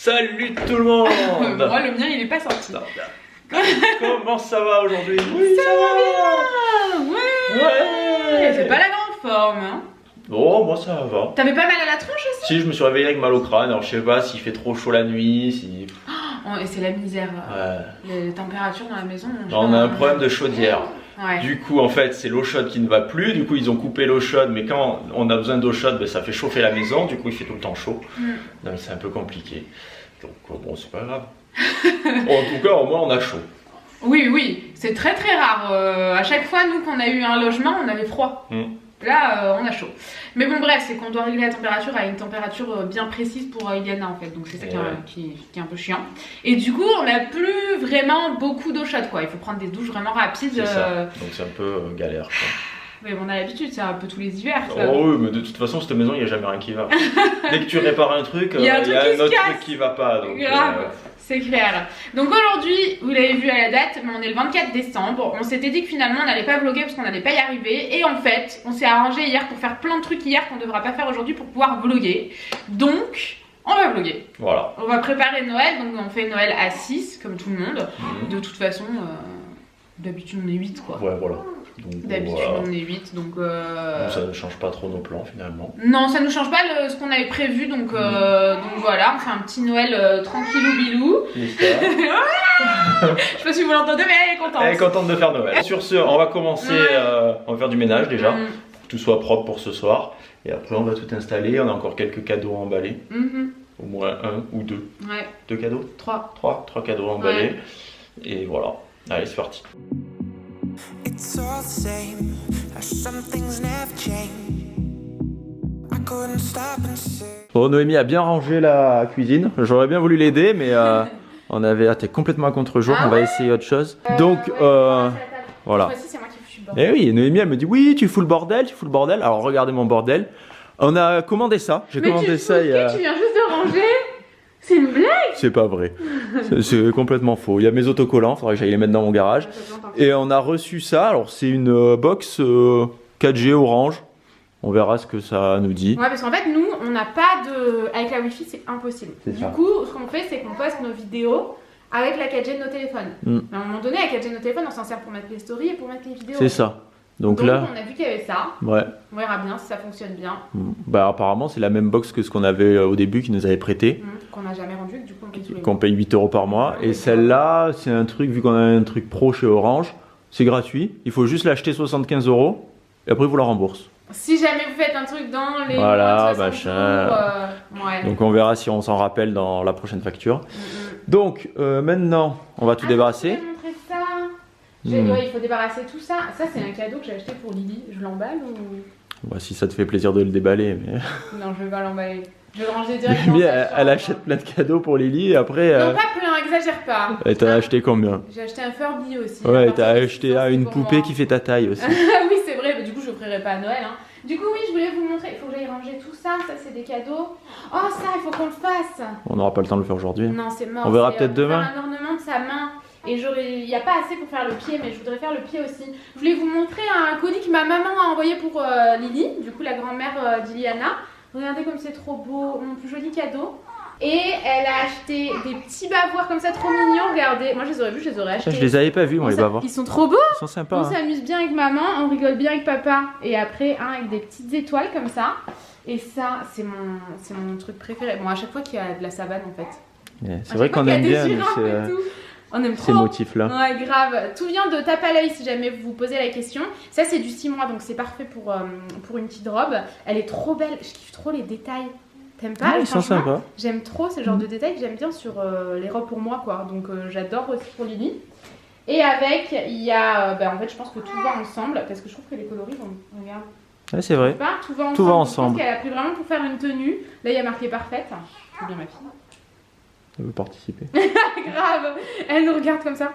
Salut tout le monde. Moi le mien il est pas sorti. Comment ça va aujourd'hui? Oui ça va bien. Ouais. C'est pas la grande forme hein. Oh moi ça va. T'avais pas mal à la tronche aussi? Si, je me suis réveillé avec mal au crâne, alors je sais pas s'il fait trop chaud la nuit, si... Oh, et c'est la misère. Ouais. Les températures dans la maison. On a un problème de chaudière. Ouais. Du coup en fait c'est l'eau chaude qui ne va plus, du coup ils ont coupé l'eau chaude, mais quand on a besoin d'eau chaude, ben, ça fait chauffer la maison, du coup il fait tout le temps chaud. Donc c'est un peu compliqué. Donc bon c'est pas grave. En tout cas au moins on a chaud. Oui, c'est très rare. À chaque fois, nous, qu'on a eu un logement, on avait froid. Là, on a chaud. Mais bon, bref, c'est qu'on doit régler la température à une température bien précise pour Iliana, en fait. Donc, c'est ça qui est un peu chiant. Et du coup, on n'a plus vraiment beaucoup d'eau chaude, quoi. Il faut prendre des douches vraiment rapides. C'est ça. Donc, c'est un peu galère, quoi. Mais on a l'habitude, c'est un peu tous les hivers. Ça. Oh oui, mais de toute façon, cette maison, il n'y a jamais rien qui va. Dès que tu répares un truc, il y a un autre truc qui va pas. Donc, grave. C'est clair. Donc aujourd'hui, vous l'avez vu à la date, mais on est le 24 décembre. On s'était dit que finalement on n'allait pas vlogger parce qu'on n'allait pas y arriver. Et en fait, on s'est arrangé hier pour faire plein de trucs hier qu'on ne devra pas faire aujourd'hui pour pouvoir vlogger. Donc, on va vlogger. Voilà. On va préparer Noël. Donc on fait Noël à 6, comme tout le monde. De toute façon, d'habitude on est 8 quoi. Ouais, voilà. D'habitude on est 8 donc ça ne change pas trop nos plans finalement. Non ça ne change pas ce qu'on avait prévu donc voilà on fait un petit Noël tranquillou bilou. Je sais pas si vous l'entendez mais elle est contente. Elle est contente de faire Noël. Sur ce on va commencer, on va faire du ménage déjà pour que tout soit propre pour ce soir et après on va tout installer, on a encore quelques cadeaux à emballer. Au moins un ou deux. Ouais. Deux cadeaux? Trois cadeaux à emballer et voilà, allez c'est parti. It's all the same, some things never change. I couldn't stop and say. Bon, Noémie a bien rangé la cuisine. J'aurais bien voulu l'aider, mais on avait été complètement à contre-jour. On va essayer autre chose. Donc, voilà. Et oui, Noémie, elle me dit oui, tu fous le bordel, tu fous le bordel. Alors, regardez mon bordel. On a commandé ça. J'ai commandé ça il y a. Tu viens juste de ranger. C'est une blague? C'est pas vrai. C'est complètement faux. Il y a mes autocollants, il faudrait que j'aille les mettre dans mon garage. Et on a reçu ça. Alors c'est une box 4G orange. On verra ce que ça nous dit. Ouais, parce qu'en fait, nous, on n'a pas de. Avec la Wi-Fi, c'est impossible. Du coup, ce qu'on fait, c'est qu'on poste nos vidéos avec la 4G de nos téléphones. Mais à un moment donné, la 4G de nos téléphones, on s'en sert pour mettre les stories et pour mettre les vidéos. C'est ça. Donc là, on a vu qu'il y avait ça. Ouais. On verra bien si ça fonctionne bien. Bah apparemment c'est la même box que ce qu'on avait au début qui nous avait prêté. Qu'on n'a jamais rendu, du coup on paye tous les mois. Qu'on paye 8 € par mois. Et celle-là, c'est un truc, vu qu'on a un truc pro chez Orange, c'est gratuit. Il faut juste l'acheter 75 € et après vous la rembourse. Si jamais vous faites un truc dans les voilà, mois de 60 jours, Donc on verra si on s'en rappelle dans la prochaine facture. Donc maintenant, on va tout débarrasser. Ouais, il faut débarrasser tout ça. Ça, c'est un cadeau que j'ai acheté pour Lily. Je l'emballe ou. Bah, si ça te fait plaisir de le déballer. Mais... Non, je vais pas l'emballer. Je vais le ranger directement. Mais elle achète plein de cadeaux pour Lily et après. Non, pas plein, exagère pas. Et t'as acheté combien? J'ai acheté un Furby aussi. Ouais, t'as acheté une poupée qui fait ta taille aussi. Oui, c'est vrai, mais du coup, je l'offrirai pas à Noël. Hein. Du coup, oui, je voulais vous montrer. Il faut que j'aille ranger tout ça. Ça, c'est des cadeaux. Oh, ça, il faut qu'on le fasse. On n'aura pas le temps de le faire aujourd'hui. Non, c'est mort. On verra peut-être demain. Un ornement de sa main. Et il n'y a pas assez pour faire le pied, mais je voudrais faire le pied aussi. Je voulais vous montrer un colis que ma maman a envoyé pour Lily, du coup la grand-mère d'Iliana. Regardez comme c'est trop beau, mon plus joli cadeau. Et elle a acheté des petits bavoirs comme ça, trop mignons. Regardez, moi je les aurais vus, je les aurais achetés. Je les avais pas vus, moi, les bavoirs. Ils sont trop beaux. Ils sont sympas. On s'amuse bien avec maman, on rigole bien avec papa. Et après, un avec des petites étoiles comme ça. Et ça, c'est mon truc préféré. Bon, à chaque fois qu'il y a de la savane en fait. Yeah, c'est vrai qu'on aime bien ces motifs-là. Ouais, grave. Tout vient de Tape à l'œil si jamais vous vous posez la question. Ça, c'est du 6 mois, donc c'est parfait pour une petite robe. Elle est trop belle. Je kiffe trop les détails. T'aimes pas? Ils sont sympas. J'aime trop ce genre de détails que j'aime bien sur les robes pour moi, quoi. Donc j'adore aussi pour Lily. Et avec, il y a... en fait, je pense que tout va ensemble parce que je trouve que les coloris vont... Regarde. Ouais, c'est vrai. Tout va ensemble. Tout va ensemble. Je pense qu'elle a pris vraiment pour faire une tenue. Là, il y a marqué parfaite. C'est bien ma fille. Elle veut participer. Grave, elle nous regarde comme ça.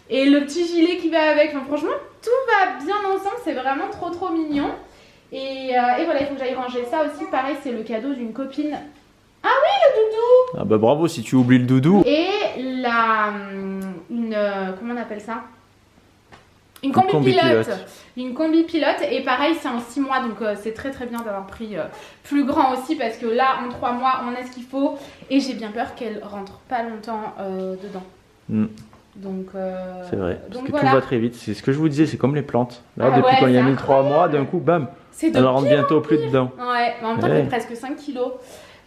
Et le petit gilet qui va avec, enfin, franchement, tout va bien ensemble, c'est vraiment trop mignon. Et voilà, il faut que j'aille ranger ça aussi. Pareil, c'est le cadeau d'une copine. Ah oui, le doudou. Ah bah bravo si tu oublies le doudou. Et comment on appelle ça? Une combi pilote. Une combi pilote et pareil c'est en 6 mois donc c'est très bien d'avoir pris plus grand aussi parce que là en 3 mois on a ce qu'il faut et j'ai bien peur qu'elle rentre pas longtemps dedans. Donc c'est vrai, parce que voilà. tout va très vite, c'est ce que je vous disais, c'est comme les plantes. Là depuis quand il y a mis 3 mois, d'un coup bam, elle rentre bientôt plus dedans. Ouais, mais en même temps elle fait presque 5 kilos.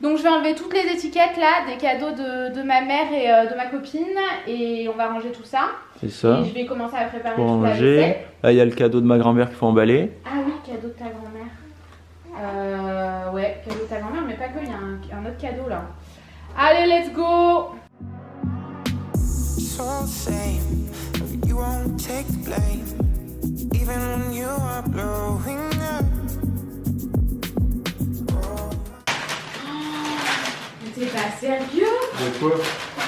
Donc je vais enlever toutes les étiquettes là, des cadeaux de ma mère et de ma copine et on va ranger tout ça. C'est ça. Et je vais commencer à préparer pour toute la ranger. vaisselle. Là il y a le cadeau de ma grand-mère qu'il faut emballer. Ah oui, cadeau de ta grand-mère. Ouais, cadeau de ta grand-mère, mais pas que, il y a un autre cadeau là. Allez, let's go! T'es pas sérieux? De quoi?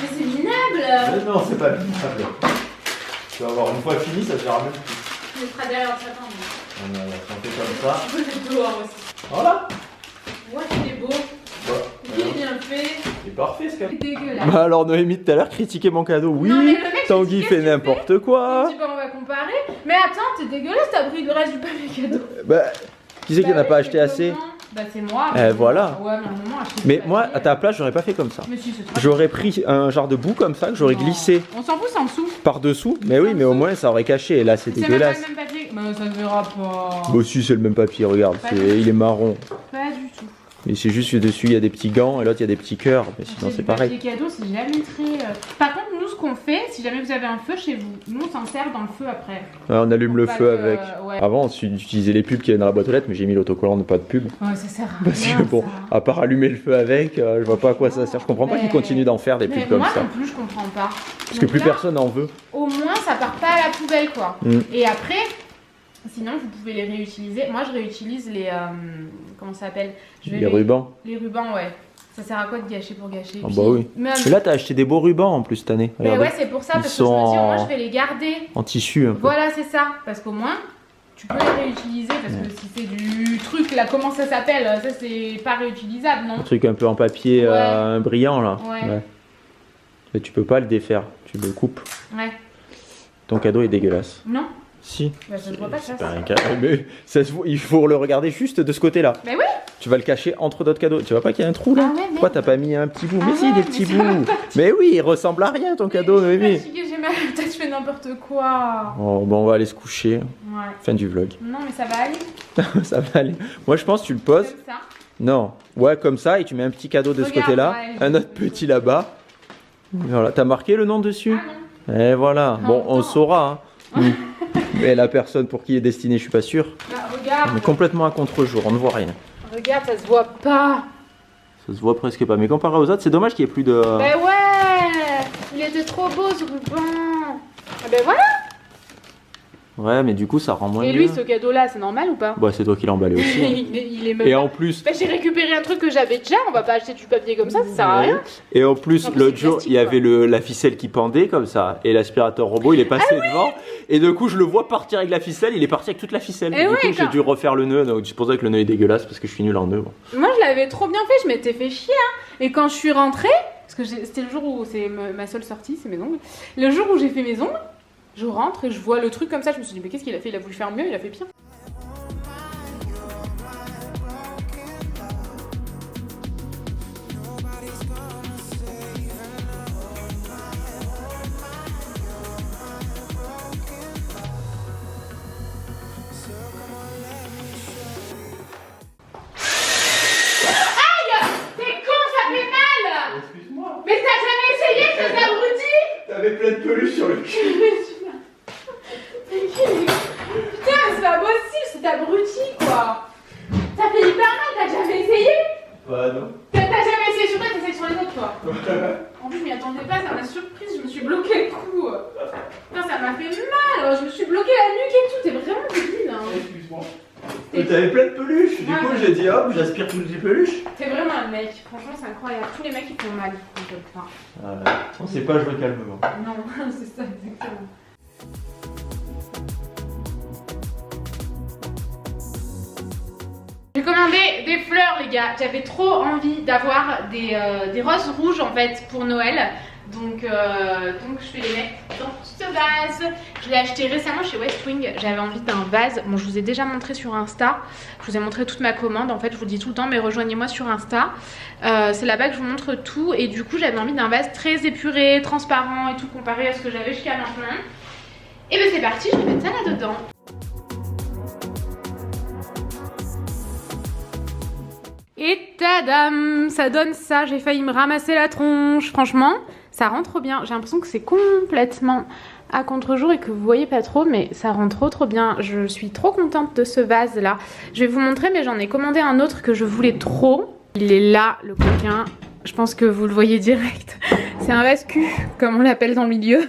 Mais c'est minable! Non, c'est pas minable. Tu vas voir, une fois fini, ça te verra même plus. Je le ferai derrière le sapin. On fait comme ça. Je peux le mettre dehors aussi. Voilà! Ouais, il est beau. Il est bien fait. C'est parfait ce cadeau. C'est dégueulasse. Bah alors Noémie tout à l'heure critiquait mon cadeau. Oui, Non, mais le mec, Tanguy fait n'importe quoi. On va comparer. Mais attends, t'es dégueulasse, t'as pris le reste du papier cadeau. Bah, qui c'est qui n'a pas acheté assez? Bah c'est moi. Voilà. Ouais, mais à un moment, acheter Mais du moi, papier. à ta place, j'aurais pas fait comme ça. Mais si, c'est trop J'aurais pris un genre de bout comme ça que j'aurais glissé On s'en fout, c'est en dessous. par-dessous. Mais oui, mais au moins ça aurait caché. Et là, c'est dégueulasse. C'est même pas le même papier. Bah ça se verra pas. Bah si, c'est le même papier, regarde. Il est marron. Pas du tout. Mais c'est juste que dessus, il y a des petits gants et l'autre, il y a des petits cœurs. Mais sinon, c'est pareil. Le papier cadeau, c'est jamais très... Par contre, nous, ce qu'on fait, si jamais vous avez un feu chez vous, nous, on s'en sert dans le feu après. Ouais, on allume le feu avec. Ouais. Avant, on utilisait les pubs qui avaient dans la boîte aux lettres, mais j'ai mis l'autocollant de pas de pub. Ouais, ça sert à rien. Parce que bon, à part allumer le feu avec, je vois pas à quoi ça sert. Je comprends pas qu'ils continuent d'en faire des pubs comme moi ça. non plus, je comprends pas. Parce que plus personne en veut. Au moins, ça part pas à la poubelle, quoi. Et après... Sinon, vous pouvez les réutiliser. Moi, je réutilise les... comment ça s'appelle? Les rubans. Les rubans, ouais. Ça sert à quoi de gâcher pour gâcher? Ah bah oui. Mais là, t'as acheté des beaux rubans en plus cette année. Mais ouais, c'est pour ça, parce que je me dis, au moins, je vais les garder. En tissu un peu. Voilà, c'est ça. Parce qu'au moins, tu peux les réutiliser. Parce que si c'est du truc, là, comment ça s'appelle? Ça, c'est pas réutilisable, non? Un truc un peu en papier brillant, là. Ouais. Mais tu peux pas le défaire. Tu le coupes. Ouais. Ton cadeau est dégueulasse. Non. Si. Bah, ça se voit pas, ça. C'est pas un cadeau. Mais ça se voit, il faut le regarder juste de ce côté-là. Mais oui. Tu vas le cacher entre d'autres cadeaux. Tu vois pas qu'il y a un trou là? Ah ouais, pourquoi t'as pas mis un petit bout? Mais si, des petits bouts. Mais oui, il ressemble à rien ton cadeau, Noémie. Je suis fatiguée, j'ai mal à la tête, je fais n'importe quoi. Oh, bon, on va aller se coucher. Ouais. Fin du vlog. Non, mais ça va aller. Ça va aller. Moi, je pense que tu le poses. Comme ça. Non. Ouais, comme ça, et tu mets un petit cadeau de ce côté-là, un autre petit là-bas. Voilà. T'as marqué le nom dessus? Ah non. Et voilà. Bon, on saura. Hein. Mais la personne pour qui il est destiné, je suis pas sûr. Bah, regarde. On est complètement à contre-jour, on ne voit rien. Regarde, ça se voit pas. Ça se voit presque pas. Mais comparé aux autres, c'est dommage qu'il n'y ait plus de... Bah ouais. Il était trop beau ce ruban. Ah bah voilà. Ouais, mais du coup, ça rend moins Et mieux. lui, ce cadeau-là, c'est normal ou pas? Bah, c'est toi qui l'as emballé aussi. il est même Et pas... en plus... Bah, j'ai récupéré un truc que j'avais déjà. On va pas acheter du papier comme ça sert à rien. Et en plus, En plus, l'autre c'est jour, plastique, il y avait la ficelle qui pendait comme ça. Et l'aspirateur robot, il est passé devant. Et du coup, je le vois partir avec la ficelle. Il est parti avec toute la ficelle. Et du ouais, coup, j'ai dû refaire le nœud. Donc, c'est pour ça que le nœud est dégueulasse. Parce que je suis nul en nœud. Bon. Moi, je l'avais trop bien fait. Je m'étais fait chier. Hein. Et quand je suis rentrée, parce que c'était le jour où c'est ma seule sortie, c'est mes ongles. Le jour où j'ai fait mes ongles, je rentre et je vois le truc comme ça. Je me suis dit, mais qu'est-ce qu'il a fait? Il a voulu faire mieux, il a fait pire. T'avais plein de peluche sur le cul. Putain, c'est pas possible, c'est abruti quoi. Ça fait hyper mal, t'as jamais essayé? Bah non. T'as jamais essayé sur moi, t'essayes sur les autres toi. En plus, je m'y attendais pas, ça m'a surprise, je me suis bloqué le cou. Putain, ça m'a fait mal, je me suis bloqué la nuque et tout, t'es vraiment débile. Hein. Excuse-moi. T'avais plein de peluches, du coup j'ai dit hop, j'aspire toutes les peluches. T'es vraiment un mec, franchement c'est incroyable, tous les mecs ils font mal quand je le fais. On sait pas jouer calmement. Non, c'est ça exactement. J'ai commandé des fleurs les gars, j'avais trop envie d'avoir des roses rouges en fait pour Noël. Donc je vais les mettre dans ce vase. Je l'ai acheté récemment chez Westwing. J'avais envie d'un vase. Bon, je vous ai déjà montré sur Insta. Je vous ai montré toute ma commande. En fait, je vous le dis tout le temps, mais rejoignez-moi sur Insta. C'est là-bas que je vous montre tout. Et du coup, j'avais envie d'un vase très épuré, transparent et tout, comparé à ce que j'avais jusqu'à maintenant. Et ben c'est parti, je vais mettre ça là-dedans. Et tadam, ça donne ça. J'ai failli me ramasser la tronche. Franchement, ça rend trop bien. J'ai l'impression que c'est complètement à contre-jour et que vous voyez pas trop, mais ça rend trop bien. Je suis trop contente de ce vase là. Je vais vous montrer, mais j'en ai commandé un autre que je voulais trop. Il est là, le coquin. Je pense que vous le voyez direct. C'est un vase cul, comme on l'appelle dans le milieu.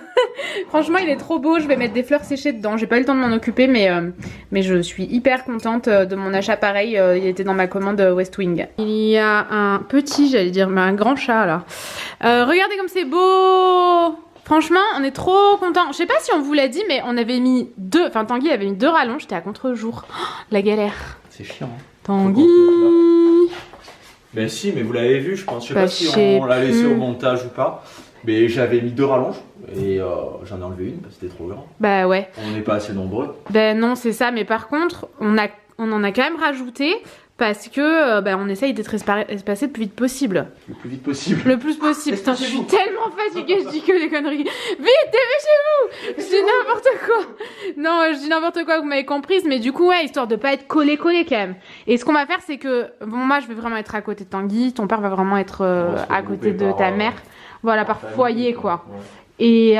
Franchement, il est trop beau. Je vais mettre des fleurs séchées dedans. J'ai pas eu le temps de m'en occuper, mais je suis hyper contente de mon achat pareil. Il était dans ma commande Westwing. Il y a un petit, j'allais dire, mais un grand chat là. Regardez comme c'est beau. Franchement, on est trop contents. Je sais pas si on vous l'a dit, mais on avait mis deux. Enfin, Tanguy avait mis 2 rallonges. J'étais à contre-jour. Oh, la galère. C'est chiant. Hein. Tanguy. Ben si, mais vous l'avez vu, je pense. Je sais pas si on l'a laissé au montage ou pas. Mais j'avais mis 2 rallonges et j'en ai enlevé une parce que c'était trop grand. Bah ouais. On n'est pas assez nombreux. Ben non, c'est ça. Mais par contre, on en a quand même rajouté parce que on essaye d'être espacé le plus vite possible. Le plus vite possible. Le plus possible. Putain, je suis tellement fatiguée, je dis que des conneries. Vite, dépêchez-vous. Je dis n'importe quoi. Non, je dis n'importe quoi, vous m'avez comprise. Mais du coup, ouais, histoire de pas être collé quand même. Et ce qu'on va faire, c'est que, bon, moi, je vais vraiment être à côté de Tanguy. Ton père va vraiment être à côté de ta mère. Voilà, par foyer, quoi. Ouais.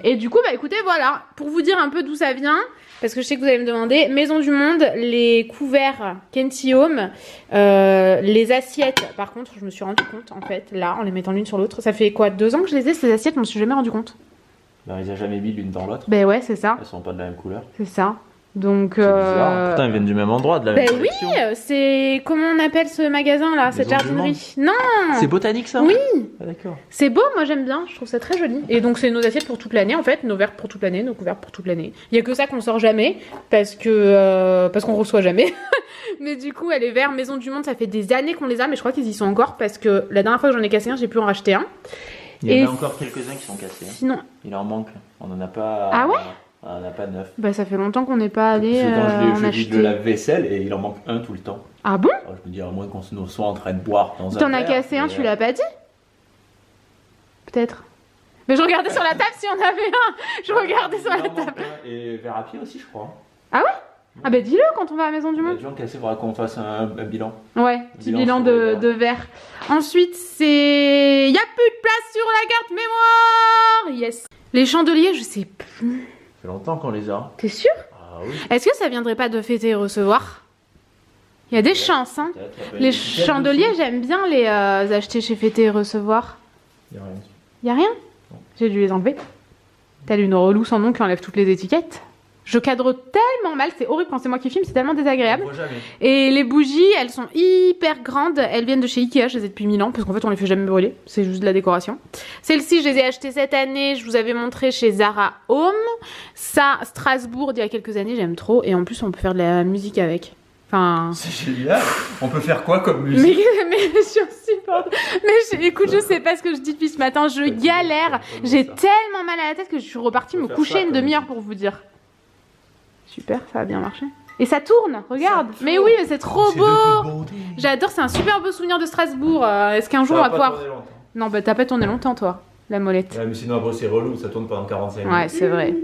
Et du coup, bah écoutez, voilà. Pour vous dire un peu d'où ça vient, parce que je sais que vous allez me demander, Maison du Monde, les couverts Kenty Home, les assiettes. Par contre, je me suis rendu compte, en fait, là, en les mettant l'une sur l'autre. Ça fait quoi, 2 ans que je les ai, ces assiettes, je me suis jamais rendu compte. Ben, ils n'ont jamais mis l'une dans l'autre. Ben ouais, c'est ça. Elles sont pas de la même couleur. C'est ça. Donc, c'est bizarre. Pourtant, elles viennent du même endroit, de la même collection. Oui, c'est... Comment on appelle ce magasin là, cette jardinerie? Non. C'est botanique ça? Oui. Ah, d'accord. C'est beau, moi j'aime bien, je trouve ça très joli. Et donc c'est nos assiettes pour toute l'année en fait, nos verres pour toute l'année, nos couverts pour toute l'année. Il y a que ça qu'on sort jamais, parce qu'on reçoit jamais. Mais du coup, les verres Maison du Monde, ça fait des années qu'on les a, mais je crois qu'ils y sont encore, parce que la dernière fois que j'en ai cassé un, j'ai pu en racheter un. Il y en a encore quelques-uns qui sont cassés. Sinon... Il en manque, on en a pas... Ah ouais? On n'a pas 9. Bah ça fait longtemps qu'on n'est pas allé je vide le lave-vaisselle et il en manque un tout le temps. Ah bon? Alors, je me dis à moins qu'on soit en train de boire dans un T'en as cassé un, tu l'as pas dit? Peut-être. Mais je regardais sur la table si on avait un. Je regardais sur la table. Et verre à pied aussi, je crois. Ah ouais? Ah bah dis-le quand on va à la Maison du Monde. Il faudra qu'on fasse un bilan. Ouais, petit bilan de verre. Ensuite, c'est... Il n'y a plus de place sur la carte mémoire. Yes. Les chandeliers, je sais plus. Ça fait longtemps qu'on les a. T'es sûr? Ah oui. Est-ce que ça viendrait pas de fêter et recevoir? Il y a des chances, hein. Les chandeliers, j'aime bien les acheter chez fêter et recevoir. Il y a rien. Y a rien? J'ai dû les enlever. Telle une relou sans nom qui enlève toutes les étiquettes. Je cadre tellement mal, c'est horrible quand c'est moi qui filme, c'est tellement désagréable. Et les bougies, elles sont hyper grandes, elles viennent de chez Ikea, je les ai depuis 1000 ans, parce qu'en fait on les fait jamais brûler, c'est juste de la décoration. Celles-ci, je les ai achetées cette année, je vous avais montré chez Zara Home. Ça, Strasbourg, d'il y a quelques années, j'aime trop, et en plus on peut faire de la musique avec. Enfin... C'est génial. On peut faire quoi comme musique? Mais je suis insupportable. Écoute, je sais pas ce que je dis depuis ce matin, je galère. J'ai tellement mal à la tête que je suis repartie me coucher une demi-heure pour vous dire. Super, ça a bien marché. Et ça tourne, regarde. Mais oui, mais c'est trop beau. J'adore, c'est un super beau souvenir de Strasbourg. Est-ce qu'un jour on va pouvoir... Non, bah t'as pas tourné longtemps toi, la molette. Ouais, mais sinon après c'est relou, ça tourne pendant 45 minutes. Ouais, c'est vrai.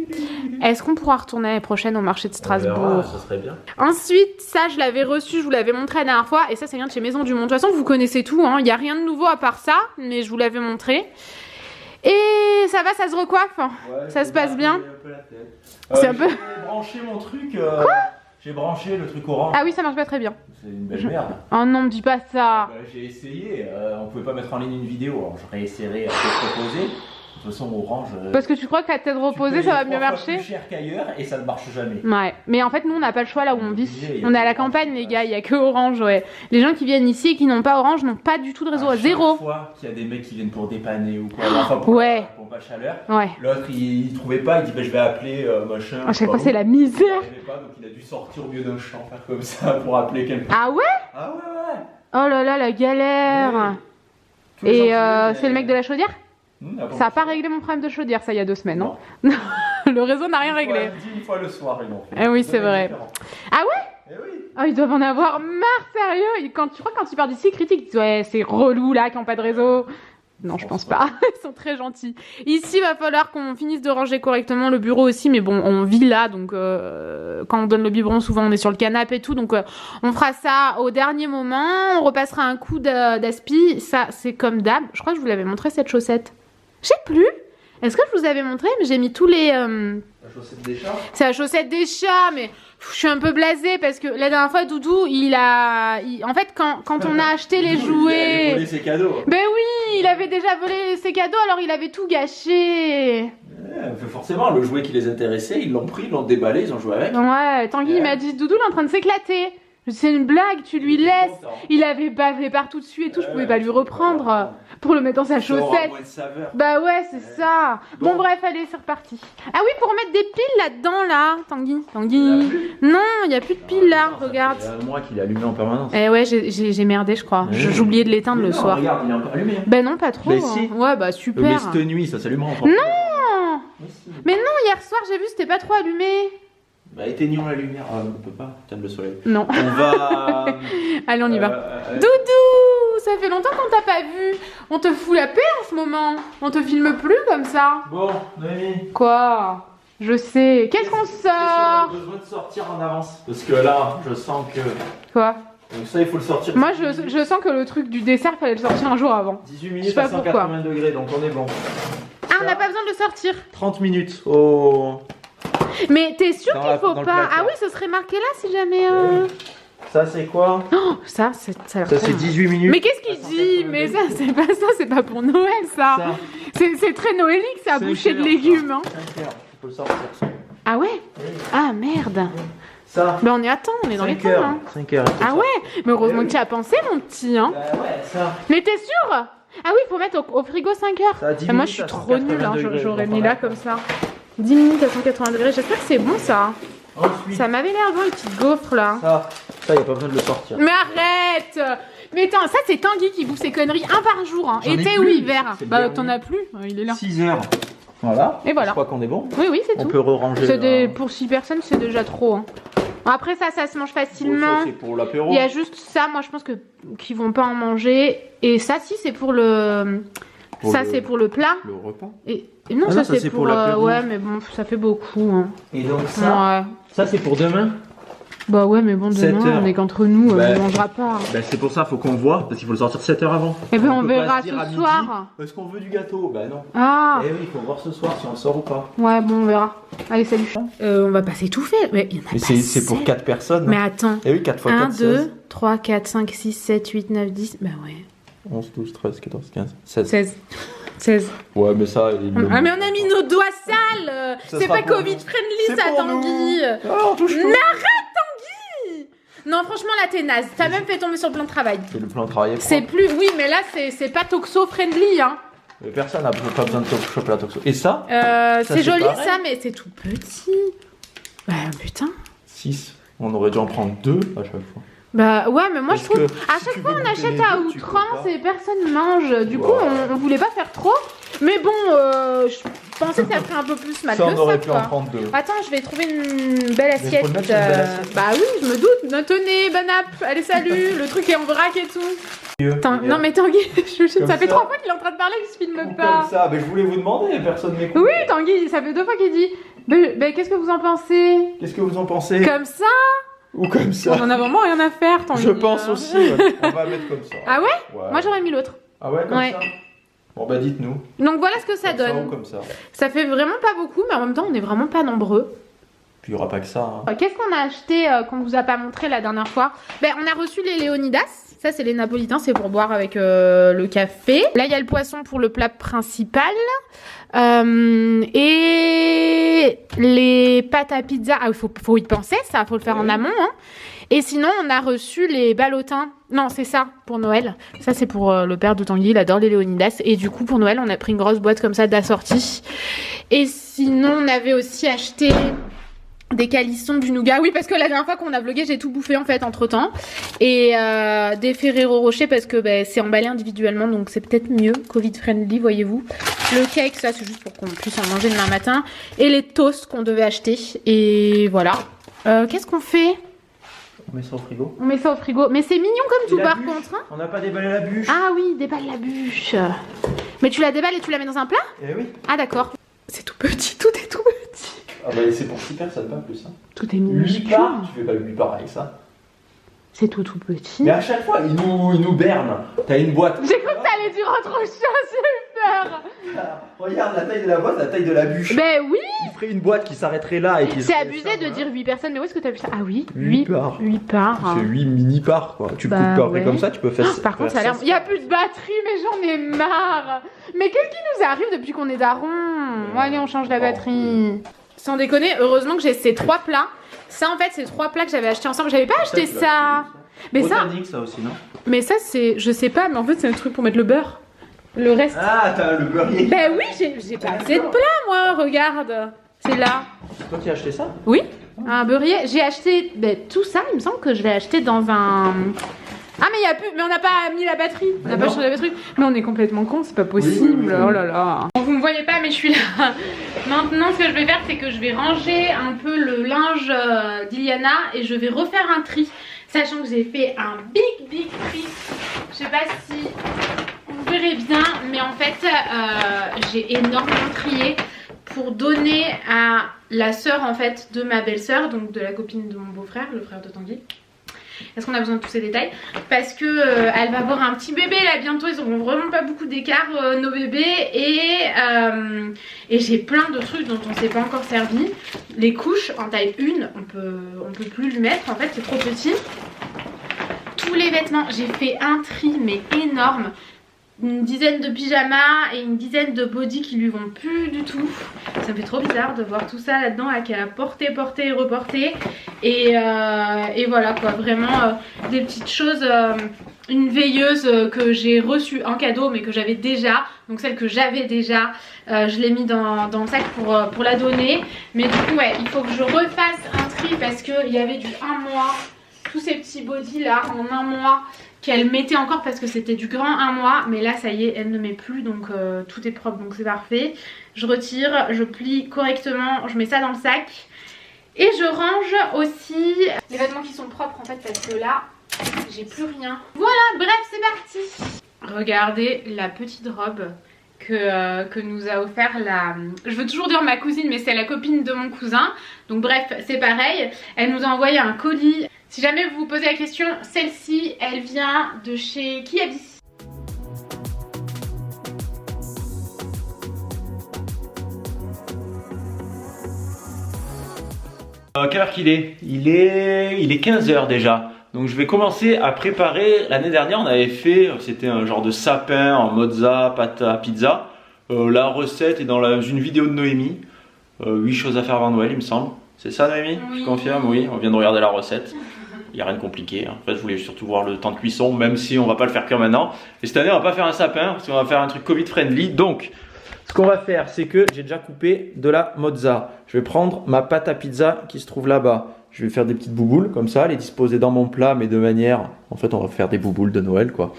Est-ce qu'on pourra retourner l'année prochaine au marché de Strasbourg? Ça serait bien. Ensuite, ça je l'avais reçu, je vous l'avais montré la dernière fois. Et ça vient de chez Maison du Monde. De toute façon, vous connaissez tout, hein. Il n'y a rien de nouveau à part ça, mais je vous l'avais montré. Et ça va, ça se recoiffe, hein. Ouais, ça se passe bien. C'est un peu... J'ai branché mon truc. J'ai branché le truc orange. Ah oui, ça marche pas très bien. C'est une belle merde. Oh non, me dis pas ça. J'ai essayé, on pouvait pas mettre en ligne une vidéo, alors je réessayerai à te proposer. De toute façon, orange. Parce que tu crois qu'à tête reposée, ça va mieux marcher? C'est plus cher qu'ailleurs et ça ne marche jamais. Ouais, mais en fait, nous on n'a pas le choix là où on vit. On est à la campagne, les gars, il y a que Orange, ouais. Les gens qui viennent ici et qui n'ont pas Orange n'ont pas du tout de réseau, à zéro. Chaque fois qu'il y a des mecs qui viennent pour dépanner ou quoi, enfin pour pas chaleur, l'autre il trouvait pas, il dit bah, je vais appeler machin. À chaque fois, c'est la misère. Pas, donc il a dû sortir au milieu d'un champ, faire comme ça pour appeler quelqu'un. Ah ouais? Ah ouais, ouais. Oh là là, la galère. Ouais. Et c'est le mec de la chaudière? Ça n'a pas réglé mon problème de chaudière, ça, il y a 2 semaines, non? Le réseau n'a rien réglé. Une fois le soir, ils l'ont fait. Ah oui, c'est vrai. Ah ouais? Eh oui. Ah, ils doivent en avoir marre, sérieux. Tu crois quand ils partent d'ici, ils critiquent, ils disent ouais, c'est relou là, qui n'ont pas de réseau. Non, je pense pas. Ils sont très gentils. Ici, il va falloir qu'on finisse de ranger correctement le bureau aussi, mais bon, on vit là, donc quand on donne le biberon, souvent on est sur le canapé et tout, donc on fera ça au dernier moment. On repassera un coup d'aspi. Ça, c'est comme d'hab. Je crois que je vous l'avais montré cette chaussette. Je sais plus. Est-ce que je vous avais montré? Mais j'ai mis tous les... La chaussette des chats? C'est la chaussette des chats, mais je suis un peu blasée parce que la dernière fois, Doudou, en fait, quand on a acheté les jouets... Il a volé ses cadeaux. Ben oui, il avait déjà volé ses cadeaux, alors il avait tout gâché. Forcément, le jouet qui les intéressait, ils l'ont pris, ils l'ont déballé, ils ont joué avec. Ouais, Tanguy, il m'a dit, Doudou, il est en train de s'éclater. C'est une blague, tu lui laisses. Il avait bavé partout dessus et tout, je pouvais pas lui reprendre pour le mettre dans sa chaussette. Bah ouais, c'est ça. Bon bref, allez, c'est reparti. Ah oui, pour mettre des piles là-dedans, là, Tanguy. Non, il n'y a plus de piles là, regarde. C'est moi qui l'ai allumé en permanence. Eh ouais, j'ai merdé, je crois. J'ai oublié de l'éteindre le soir. Regarde, il est encore allumé. Ben non, pas trop. Mais si. Ouais, bah super. Mais cette nuit, ça s'allumera encore. Non. Mais non, hier soir, j'ai vu, c'était pas trop allumé. Bah éteignons la lumière, on peut pas, le soleil. Non. On va... Allez, on y va. Doudou, ça fait longtemps qu'on t'a pas vu. On te fout la paix en ce moment. On te filme plus comme ça. Bon, Noémie. Quoi? Je sais. Qu'est-ce qu'on sort? On a besoin de sortir en avance. Parce que là, je sens que... Quoi? Donc ça, il faut le sortir. Moi, je sens que le truc du dessert, fallait le sortir un jour avant. 18 minutes à 180 degrés, donc on est bon. Ah, on n'a pas besoin de le sortir. 30 minutes au... Mais t'es sûr qu'il faut pas... Ah oui, ce serait marqué là si jamais... Ça c'est quoi? Oh, ça c'est 18 minutes. Mais qu'est-ce qu'il dit? Mais ça, c'est pas pour Noël ça. C'est très noélique ça, boucher de légumes. Hein. 5 heures, tu peux le sortir. Ah ouais? Oui. Ah merde. Ça. Ben on y attend, on est dans les temps. Hein. 5 heures. Ah ouais? Mais heureusement que tu as pensé mon petit. Hein. Bah ouais, ça. Mais t'es sûr? Ah oui, il faut mettre au frigo 5 heures. Ça, 10 moi je suis trop nulle, hein. J'aurais mis là comme ça. 10 minutes à 180 degrés, j'espère que c'est bon ça. Ensuite, ça m'avait l'air bon, les petites gaufres là. Ça, y a pas besoin de le sortir. Mais arrête! Mais attends, ça c'est Tanguy qui bouffe ses conneries un par jour, hein. Été ou hiver. Bah t'en as plus, il est là. 6 heures. Voilà. Et voilà. Je crois qu'on est bon. Oui, c'est tout. On peut ranger. Pour 6 personnes, c'est déjà trop. Hein. Après ça se mange facilement. Ça, c'est pour l'apéro. Il y a juste ça, moi je pense qu'ils vont pas en manger. Et ça, si, c'est pour le. C'est pour le plat. Le repas. Et non, ça c'est pour l'apéro. Ouais, mais bon, ça fait beaucoup. Hein. Et donc ça, ça c'est pour demain. Bah ouais, mais bon, demain, on est qu'entre nous, on ne mangera pas. Bah c'est pour ça, faut qu'on voit, parce qu'il faut le sortir 7 heures avant. Et ben on verra ce soir. Est-ce qu'on veut du gâteau? Bah non. Ah. Eh oui, il faut voir ce soir si on le sort ou pas. Ouais, bon, on verra. Allez, salut. On va pas s'étouffer. Mais il y en a pas c'est pour 4 personnes. Mais attends. Eh oui, 4 fois 4, 1, 2, 3, 4, 5, 6, 7, 8, 9, 10. Bah ouais. 11, 12, 13, 14, 15, 16. Ouais, mais ça... Ah mais on a mis nos doigts sales. C'est pas Covid friendly ça, Tanguy. Oh, on touche tout. Mais arrête, Tanguy. Non, franchement, là, t'es naze. T'as même fait tomber sur le plan de travail. C'est le plan de travail. C'est plus... Oui, mais là, c'est pas toxo friendly, hein. Mais personne n'a pas besoin de choper la toxo. Et ça, c'est joli, ça, mais c'est tout petit. Bah, putain. 6. On aurait dû en prendre 2 à chaque fois. Bah ouais, mais moi je trouve à chaque fois on achète à outrance et personne mange. Du coup on voulait pas faire trop. Mais bon, je pensais que ça ferait un peu plus mal que ça. On aurait pu en prendre 2. Attends, je vais trouver une belle assiette. Bah oui, je me doute. Tenez, bon app. Allez, salut. Le truc est en vrac et tout. Non mais Tanguy, ça fait 3 fois qu'il est en train de parler qu'il se filme pas. Comme ça, mais je voulais vous demander, personne m'écoute. Oui, Tanguy, ça fait 2 fois qu'il dit. Mais qu'est-ce que vous en pensez? Qu'est-ce que vous en pensez? Comme ça? Ou comme ça? On en a vraiment rien à faire, Tanguy. Je pense aussi, ouais. On va mettre comme ça. Ah ouais? Moi j'aurais mis l'autre. Ah ouais, comme ça? Bon bah dites-nous. Donc voilà ce que ça donne. Ça ou comme ça? Ça fait vraiment pas beaucoup, mais en même temps on est vraiment pas nombreux. Puis il n'y aura pas que ça. Hein. Qu'est-ce qu'on a acheté qu'on vous a pas montré la dernière fois? On a reçu les Léonidas. Ça c'est les napolitains, c'est pour boire avec le café. Là il y a le poisson pour le plat principal. Et les pâtes à pizza. Ah, faut y penser, ça, faut le faire en amont. Hein. Et sinon, on a reçu les ballotins. Non, c'est ça, pour Noël. Ça, c'est pour le père de Tanguy, il adore les Léonidas. Et du coup, pour Noël, on a pris une grosse boîte comme ça d'assortie. Et sinon, on avait aussi acheté des calissons, du nougat. Oui, parce que la dernière fois qu'on a vlogué, j'ai tout bouffé en fait entre temps. Et des Ferrero Rocher parce que c'est emballé individuellement, donc c'est peut-être mieux, Covid friendly, voyez-vous. Le cake, ça c'est juste pour qu'on puisse en manger demain matin. Et les toasts qu'on devait acheter. Et voilà. Qu'est-ce qu'on fait? On met ça au frigo. On met ça au frigo. Mais c'est mignon comme tout par contre. Hein, on n'a pas déballé la bûche. Ah oui, déballe la bûche. Mais tu la déballes et tu la mets dans un plat? Eh oui. Ah d'accord. C'est tout petit, tout est tout petit. Ah bah c'est pour 6 personnes, pas plus. Hein. Tout est minuscule. 8 parts, tu fais pas 8 parts avec ça. C'est tout petit. Mais à chaque fois, il nous berne. T'as une boîte. J'ai cru que t'allais dire autre chose, j'ai eu peur. Regarde la taille de la boîte, la taille de la bûche. Ben oui. Il ferait une boîte qui s'arrêterait là et qui. C'est abusé de dire 8 personnes, mais où est-ce que t'as vu ça? Ah oui, 8 parts. 8 parts. C'est 8 mini parts quoi. Tu coupes pas après comme ça, tu peux faire. Par contre, ça a l'air. Il y a plus de batterie, mais j'en ai marre. Mais qu'est-ce qui nous arrive depuis qu'on est daron? Allez, on change la batterie. Sans déconner, heureusement que j'ai ces 3 plats. Ça en fait, c'est 3 plats que j'avais achetés ensemble. J'avais pas acheté ça. Mais botanique, ça aussi, non? Mais ça, c'est. Je sais pas, mais en fait, c'est un truc pour mettre le beurre. Le reste. Ah, t'as le beurrier. Ben oui, j'ai pas assez de plats, moi, regarde. C'est là. Toi qui as acheté ça? Oui, un beurrier. J'ai acheté tout ça, il me semble que je l'ai acheté dans un. Ah, mais il y a plus. Mais on n'a pas mis la batterie. On n'a pas changé la batterie. Mais on est complètement con, c'est pas possible. Oui. Oh là là. Bon, vous me voyez pas, mais je suis là. Maintenant, ce que je vais faire, c'est que je vais ranger un peu le linge d'Iliana et je vais refaire un tri. Sachant que j'ai fait un big tri. Je sais pas si vous verrez bien, mais en fait, j'ai énormément trié pour donner à la sœur en fait de ma belle-sœur, donc de la copine de mon beau-frère, le frère de Tanguy. Est-ce qu'on a besoin de tous ces détails? Parce que elle va avoir un petit bébé là bientôt, ils auront vraiment pas beaucoup d'écart nos bébés et j'ai plein de trucs dont on s'est pas encore servi. Les couches en taille 1, on peut plus lui mettre, en fait c'est trop petit. Tous les vêtements, j'ai fait un tri mais énorme. Une dizaine de pyjamas et une dizaine de bodys qui lui vont plus du tout. Ça me fait trop bizarre de voir tout ça là-dedans, qu'elle a porté et reporté. Et voilà quoi, vraiment des petites choses. Une veilleuse que j'ai reçue en cadeau mais que j'avais déjà. Donc celle que j'avais déjà, je l'ai mis dans le sac pour la donner. Mais du coup ouais, il faut que je refasse un tri parce qu'il y avait du 1 mois. Tous ces petits bodys là en 1 mois qu'elle mettait encore parce que c'était du grand 1 mois, mais là ça y est, elle ne met plus, donc tout est propre, donc c'est parfait. Je retire, je plie correctement, je mets ça dans le sac et je range aussi les vêtements qui sont propres en fait parce que là j'ai plus rien. Voilà, bref, c'est parti. Regardez la petite robe que nous a offert la... Je veux toujours dire ma cousine, mais c'est la copine de mon cousin. Donc bref, c'est pareil. Elle nous a envoyé un colis. Si jamais vous vous posez la question, celle-ci, elle vient de chez Kiabi. Quelle heure qu'il est? Il est 15 h déjà. Donc je vais commencer à préparer. L'année dernière on avait fait, c'était un genre de sapin en mozza, pâte à pizza. La recette est dans une vidéo de Noémie. 8 choses à faire avant Noël il me semble. C'est ça Noémie? Oui. Tu confirmes? Oui, on vient de regarder la recette. Il n'y a rien de compliqué. En fait je voulais surtout voir le temps de cuisson, même si on va pas le faire que maintenant. Et cette année on va pas faire un sapin, parce qu'on va faire un truc Covid friendly. Donc ce qu'on va faire, c'est que j'ai déjà coupé de la mozza. Je vais prendre ma pâte à pizza qui se trouve là-bas. Je vais faire des petites bouboules comme ça, les disposer dans mon plat, mais de manière... En fait, on va faire des bouboules de Noël, quoi.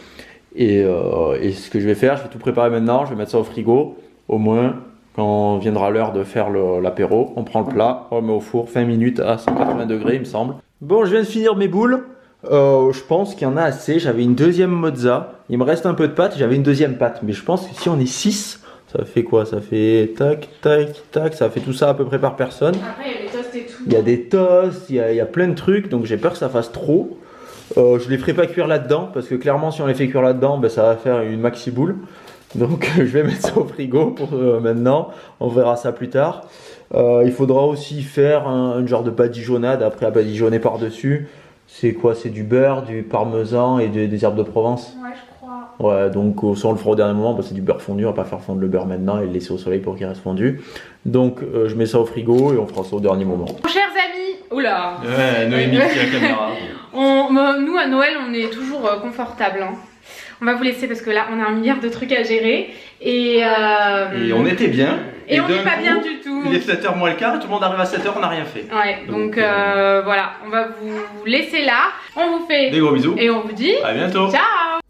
Et ce que je vais faire, je vais tout préparer maintenant. Je vais mettre ça au frigo. Au moins, quand viendra l'heure de faire l'apéro, on prend le plat, on le met au four, 20 minutes à 180 degrés, il me semble. Bon, je viens de finir mes boules. Je pense qu'il y en a assez. J'avais une deuxième mozza. Il me reste un peu de pâte. J'avais une deuxième pâte. Mais je pense que si on est 6... Ça fait quoi? Ça fait tac, tac, tac. Ça fait tout ça à peu près par personne. Après, il y a les toasts et tout. Il y a des toasts, il y a plein de trucs. Donc j'ai peur que ça fasse trop. Je les ferai pas cuire là-dedans. Parce que clairement, si on les fait cuire là-dedans, ben, ça va faire une maxi boule. Donc je vais mettre ça au frigo pour maintenant. On verra ça plus tard. Il faudra aussi faire un genre de badigeonnade. Après à badigeonner par-dessus. C'est quoi? C'est du beurre, du parmesan et des herbes de Provence. Ouais, je crois. Ouais, donc ça on le fera au dernier moment, parce que c'est du beurre fondu, on va pas faire fondre le beurre maintenant et le laisser au soleil pour qu'il reste fondu. Donc je mets ça au frigo et on fera ça au dernier moment. Chers amis, oula. Ouais, Noémie qui a la caméra. Nous à Noël on est toujours confortable. Hein. On va vous laisser parce que là on a 1 milliard de trucs à gérer et on était bien. Et on n'est pas bien du tout. Il est 7h moins le quart et tout le monde arrive à 7h, on n'a rien fait. Ouais, donc voilà, on va vous laisser là. On vous fait des gros bisous et on vous dit à bientôt. Ciao.